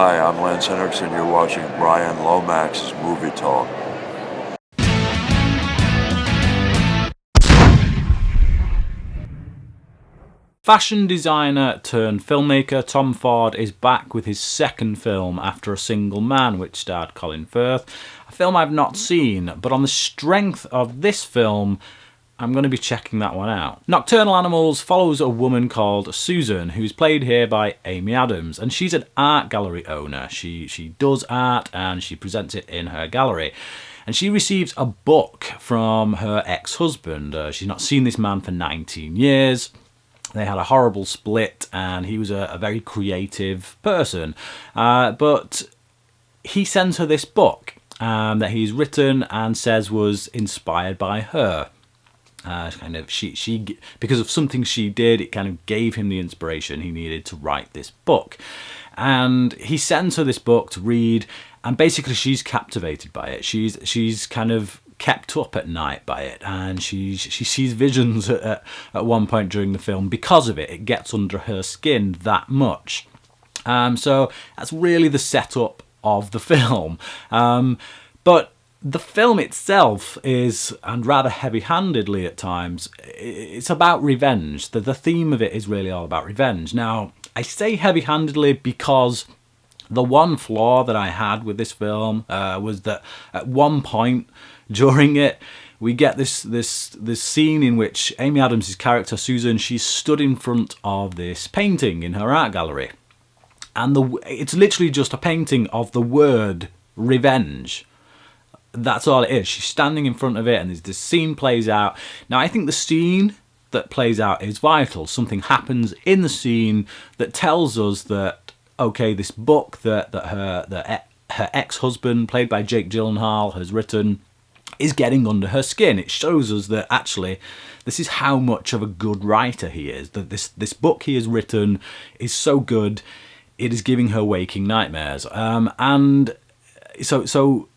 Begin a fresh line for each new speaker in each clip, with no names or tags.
Hi, I'm Lance Henriksen. You're watching Bryan Lomax's Movie Talk.
Fashion designer turned filmmaker Tom Ford is back with his second film after A Single Man, which starred Colin Firth, a film I've not seen, but on the strength of this film, I'm going to be checking that one out. Nocturnal Animals follows a woman called Susan, who's played here by Amy Adams, and she's an art gallery owner. She does art and she presents it in her gallery. And she receives a book from her ex-husband. She's not seen this man for 19 years. They had a horrible split, and he was a very creative person. But he sends her this book that he's written and says was inspired by her. She because of something she did, it kind of gave him the inspiration he needed to write this book. And he sends her this book to read, and basically she's captivated by it. She's kind of kept up at night by it, and she sees visions at one point during the film because of it. It gets under her skin that much. So that's really the setup of the film. But the film itself is, and rather heavy-handedly at times, it's about revenge. The theme of it is really all about revenge. Now, I say heavy-handedly because the one flaw that I had with this film was that at one point during it, we get this scene in which Amy Adams' character, Susan, she's stood in front of this painting in her art gallery. And it's literally just a painting of the word revenge. That's all it is. She's standing in front of it, and this scene plays out. Now, I think the scene that plays out is vital. Something happens in the scene that tells us that, okay, this book that her ex-husband, played by Jake Gyllenhaal, has written is getting under her skin. It shows us that actually this is how much of a good writer he is, that this book he has written is so good it is giving her waking nightmares. And so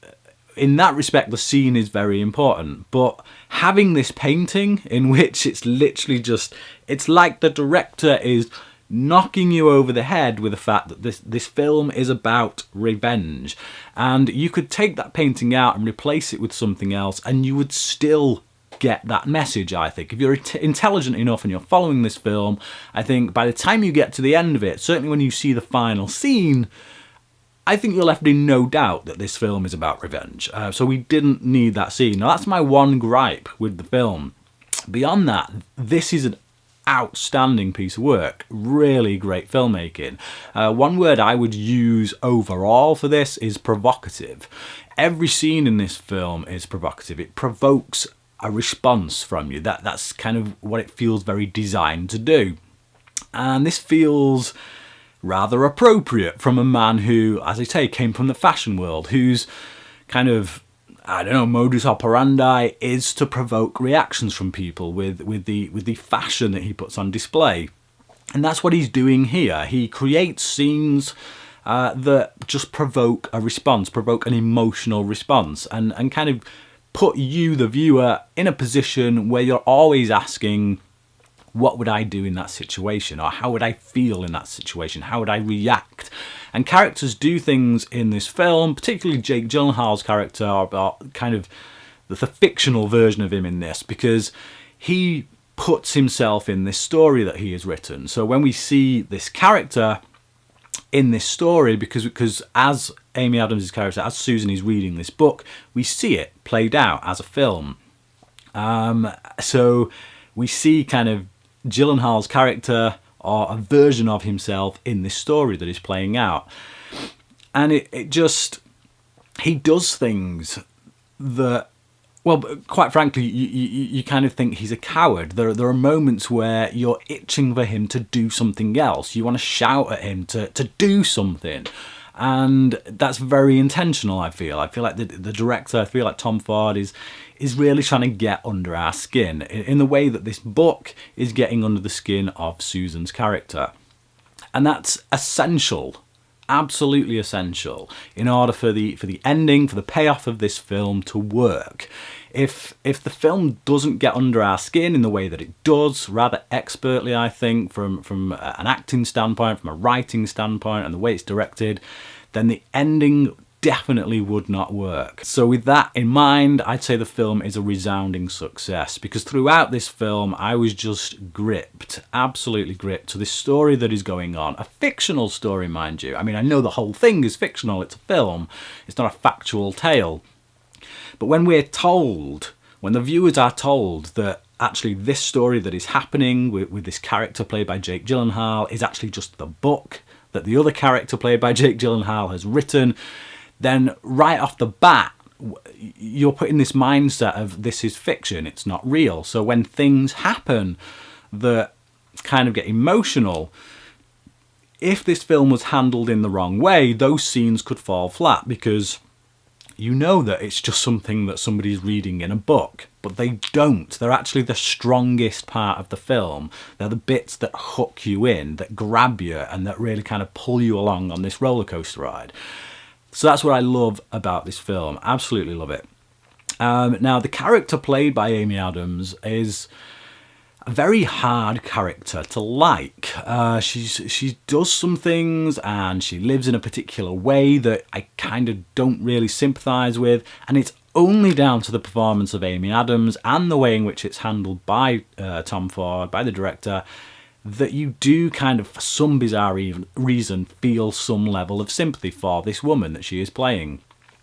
in that respect, the scene is very important. But having this painting in which it's literally just, it's like the director is knocking you over the head with the fact that this film is about revenge. And you could take that painting out and replace it with something else, and you would still get that message, I think. If you're intelligent enough and you're following this film, I think by the time you get to the end of it, certainly when you see the final scene, I think you're left in no doubt that this film is about revenge. So we didn't need that scene. Now, that's my one gripe with the film. Beyond that, this is an outstanding piece of work. Really great filmmaking. One word I would use overall for this is provocative. Every scene in this film is provocative. It provokes a response from you. That's kind of what it feels very designed to do. And this feels rather appropriate from a man who, as I say, came from the fashion world, whose kind of, I don't know, modus operandi is to provoke reactions from people with the fashion that he puts on display. And that's what he's doing here. He creates scenes that just provoke a response, provoke an emotional response, and kind of put you, the viewer, in a position where you're always asking, what would I do in that situation? Or how would I feel in that situation? How would I react? And characters do things in this film, particularly Jake Gyllenhaal's character, or kind of the fictional version of him in this, because he puts himself in this story that he has written. So when we see this character in this story, because as Amy Adams' character, as Susan is reading this book, we see it played out as a film. So we see kind of Gyllenhaal's character, or a version of himself, in this story that is playing out. And it just, he does things that, well, quite frankly, you kind of think he's a coward. There are moments where you're itching for him to do something else. You want to shout at him to do something. And that's very intentional, I feel. I feel like the director, I feel like Tom Ford is really trying to get under our skin in the way that this book is getting under the skin of Susan's character. And that's essential absolutely essential in order for the ending, for the payoff of this film to work. If the film doesn't get under our skin in the way that it does, rather expertly, I think, from an acting standpoint, from a writing standpoint, and the way it's directed, then the ending definitely would not work. So with that in mind, I'd say the film is a resounding success, because throughout this film I was just gripped, absolutely gripped to this story that is going on. A fictional story, mind you. I mean, I know the whole thing is fictional, it's a film, it's not a factual tale. But when we're told, when the viewers are told that actually this story that is happening with this character played by Jake Gyllenhaal is actually just the book that the other character played by Jake Gyllenhaal has written, then right off the bat, you're put in this mindset of this is fiction, it's not real. So when things happen that kind of get emotional, if this film was handled in the wrong way, those scenes could fall flat, because you know that it's just something that somebody's reading in a book, but they don't. They're actually the strongest part of the film. They're the bits that hook you in, that grab you, and that really kind of pull you along on this roller coaster ride. So that's what I love about this film. Absolutely love it. Now, the character played by Amy Adams is a very hard character to like. She does some things and she lives in a particular way that I kind of don't really sympathise with, and it's only down to the performance of Amy Adams and the way in which it's handled by Tom Ford, by the director, that you do kind of, for some bizarre reason, feel some level of sympathy for this woman that she is playing.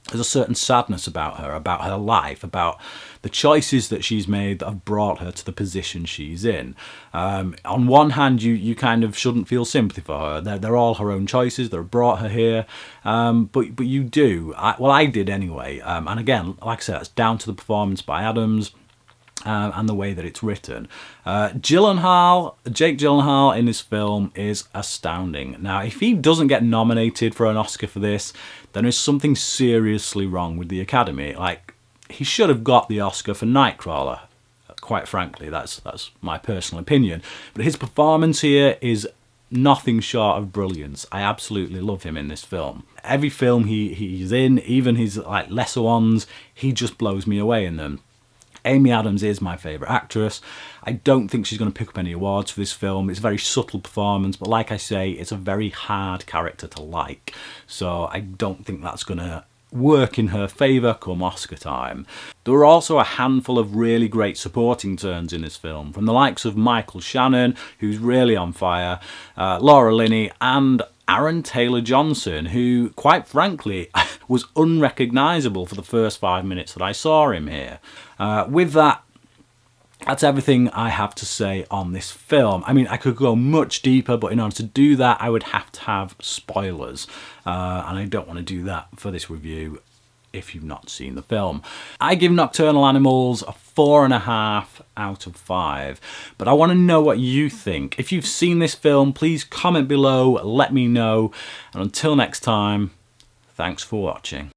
There's a certain sadness about her life, about the choices that she's made that have brought her to the position she's in. On one hand, you kind of shouldn't feel sympathy for her. They're all her own choices that have brought her here. But you do. I did anyway. And again, like I said, it's down to the performance by Adams. And the way that it's written. Jake Gyllenhaal in this film is astounding. Now, if he doesn't get nominated for an Oscar for this, then there's something seriously wrong with the Academy. Like, he should have got the Oscar for Nightcrawler, quite frankly. That's my personal opinion. But his performance here is nothing short of brilliance. I absolutely love him in this film. Every film he's in, even his like lesser ones, he just blows me away in them. Amy Adams is my favourite actress. I don't think she's going to pick up any awards for this film. It's a very subtle performance, but like I say, it's a very hard character to like. So I don't think that's going to work in her favour come Oscar time. There were also a handful of really great supporting turns in this film, from the likes of Michael Shannon, who's really on fire, Laura Linney, and Aaron Taylor-Johnson, who, quite frankly, was unrecognisable for the first 5 minutes that I saw him here. With that, that's everything I have to say on this film. I mean, I could go much deeper, but in order to do that, I would have to have spoilers. And I don't want to do that for this review if you've not seen the film. I give Nocturnal Animals a 4.5 out of 5, but I want to know what you think. If you've seen this film, please comment below, let me know, and until next time, thanks for watching.